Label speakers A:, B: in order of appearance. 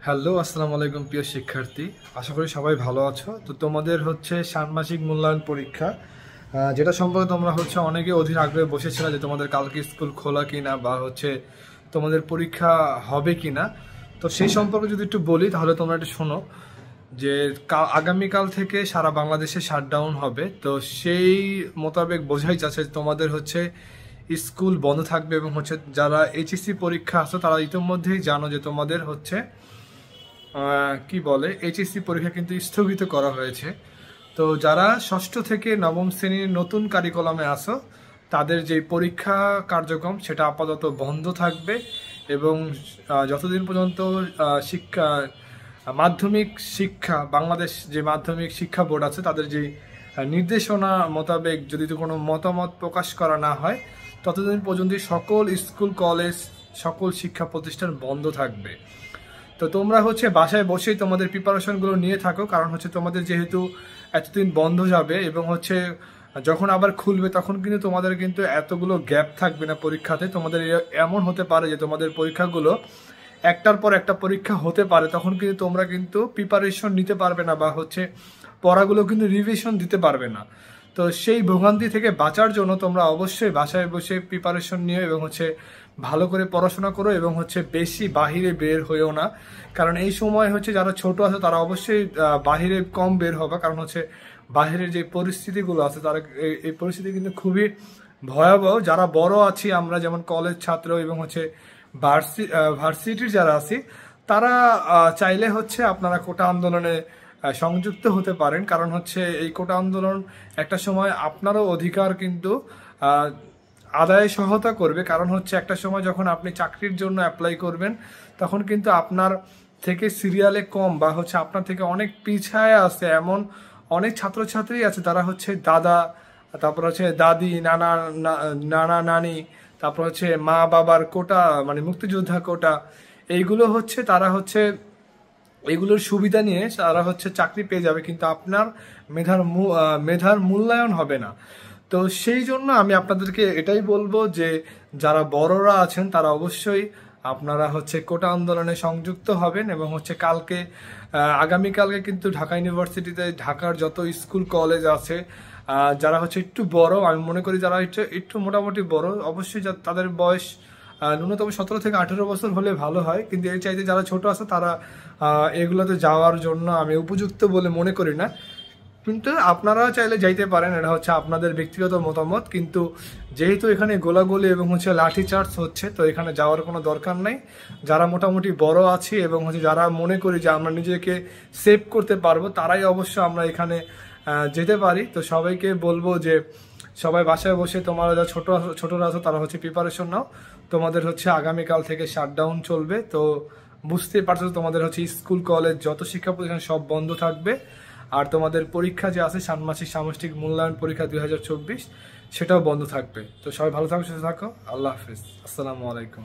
A: Hello, আসসালামু আলাইকুম প্রিয় শিক্ষার্থী। আশা করি সবাই ভালো আছো। তো তোমাদের হচ্ছে ষান্মাসিক মূল্যায়ন পরীক্ষা, যেটা সম্পর্কে তোমরা হচ্ছে অনেকে অধীর আগ্রহে বসেছিল যে তোমাদের কালকে স্কুল খোলা কিনা বা হচ্ছে তোমাদের পরীক্ষা হবে কিনা। তো সেই সম্পর্কে যদি একটু বলি তাহলে তোমরা একটু শোনো যে আগামীকাল থেকে সারা বাংলাদেশে শাটডাউন হবে। তো সেই মোতাবেক বোঝাই যাচ্ছে তোমাদের হচ্ছে স্কুল বন্ধ থাকবে এবং হচ্ছে যারা এইচএসসি পরীক্ষা আছে তারা ইতিমধ্যেই জানো যে তোমাদের হচ্ছে কি বলে এইচএসসি পরীক্ষা কিন্তু স্থগিত করা হয়েছে। তো যারা ষষ্ঠ থেকে নবম শ্রেণীর নতুন কারিকুলামে আসো তাদের যে পরীক্ষা কার্যক্রম সেটা আপাতত বন্ধ থাকবে এবং যতদিন পর্যন্ত শিক্ষা মাধ্যমিক শিক্ষা বাংলাদেশ যে মাধ্যমিক শিক্ষা বোর্ড আছে তাদের যে নির্দেশনা মোতাবেক যদি কোনো মতামত প্রকাশ করা না হয় ততদিন পর্যন্ত সকল স্কুল কলেজ সকল শিক্ষা প্রতিষ্ঠান বন্ধ থাকবে। তো তোমরা হচ্ছে বাসায় বসেই তোমাদের প্রিপারেশনগুলো নিয়ে থাকো, কারণ হচ্ছে তোমাদের যেহেতু এতদিন বন্ধ যাবে এবং হচ্ছে যখন আবার খুলবে তখন কিন্তু তোমাদের কিন্তু এতগুলো গ্যাপ থাকবে না পরীক্ষাতে। তোমাদের এমন হতে পারে যে তোমাদের পরীক্ষাগুলো একটার পর একটা পরীক্ষা হতে পারে, তখন কিন্তু তোমরা কিন্তু প্রিপারেশন নিতে পারবে না বা হচ্ছে পড়াগুলো কিন্তু রিভিশন দিতে পারবে না। তো সেই ভোগান্তি থেকে বাঁচার জন্য তোমরা অবশ্যই বাসায় বসে প্রিপারেশন নিও এবং হচ্ছে ভালো করে পড়াশোনা করো এবং হচ্ছে বেশি বাহিরে বের হয়েও না, কারণ এই সময় হচ্ছে যারা ছোট আছে তারা অবশ্যই বাহিরে কম বের হবে, কারণ হচ্ছে বাহিরের যে পরিস্থিতিগুলো আছে তারা এই পরিস্থিতি কিন্তু খুবই ভয়াবহ। যারা বড় আছি আমরা যেমন কলেজ ছাত্র এবং হচ্ছে ভার্সিটির যারা আছি তারা চাইলে হচ্ছে আপনারা কোটা আন্দোলনে সংযুক্ত হতে পারেন, কারণ হচ্ছে এই কোটা আন্দোলন একটা সময় আপনারও অধিকার কিন্তু আদায়ে সহায়তা করবে। কারণ হচ্ছে একটা সময় যখন আপনি চাকরির জন্য অ্যাপ্লাই করবেন তখন কিন্তু আপনার থেকে সিরিয়ালে কম বা হচ্ছে আপনার থেকে অনেক পিছায় আছে এমন অনেক ছাত্রছাত্রী আছে তারা হচ্ছে দাদা, তারপর হচ্ছে দাদি, নানা নানা নানি, তারপর হচ্ছে মা বাবার কোটা মানে মুক্তিযোদ্ধা কোটা, এইগুলো হচ্ছে তারা হচ্ছে এগুলোর সুবিধা নিয়ে তারা হচ্ছে চাকরি পেয়ে যাবে, কিন্তু আপনার মেধার মূল্যায়ন হবে না। তো সেই জন্য আমি আপনাদেরকে এটাই বলবো যে যারা বড়রা আছেন তারা অবশ্যই আপনারা হচ্ছে কোটা আন্দোলনে সংযুক্ত হবেন এবং হচ্ছে আগামীকালকে কিন্তু ঢাকা ইউনিভার্সিটিতে ঢাকার যত স্কুল কলেজ আছে যারা হচ্ছে একটু বড়, আমি মনে করি যারা একটু মোটামুটি বড়, অবশ্যই তাদের বয়স ন্যূনতম 17 থেকে 18 বছর হলে ভালো হয়, কিন্তু এর চাইতে যারা ছোট আছে তারা এগুলোতে যাওয়ার জন্য আমি উপযুক্ত বলে মনে করি না। কিন্তু আপনারা চাইলে যাইতে পারেন, এটা হচ্ছে আপনাদের ব্যক্তিগত মতামত। কিন্তু যেহেতু এখানে গোলাগুলি এবং হচ্ছে লাঠি চার্জ হচ্ছে তো এখানে যাওয়ার কোনো দরকার নাই। যারা মোটামুটি বড় আছি এবং হচ্ছে যারা মনে করি যে আমরা নিজেকে সেভ করতে পারবো তারাই অবশ্য আমরা এখানে যেতে পারি। তো সবাইকে বলবো যে সবাই বাসায় বসে তোমরা যা ছোটরা আছো তারা হচ্ছে প্রিপারেশন নাও। তোমাদের হচ্ছে আগামীকাল থেকে শাটডাউন চলবে। তো বুঝতেই পারছো তোমাদের হচ্ছে স্কুল কলেজ যত শিক্ষা প্রতিষ্ঠান সব বন্ধ থাকবে, আর তোমাদের পরীক্ষা যে আছে ষান্মাসিক সামষ্টিক মূল্যায়ন পরীক্ষা 2024 সেটাও বন্ধ থাকবে। তো সবাই ভালো থাকো, সুস্থ থাকো। আল্লাহ হাফিজ, আসসালামু আলাইকুম।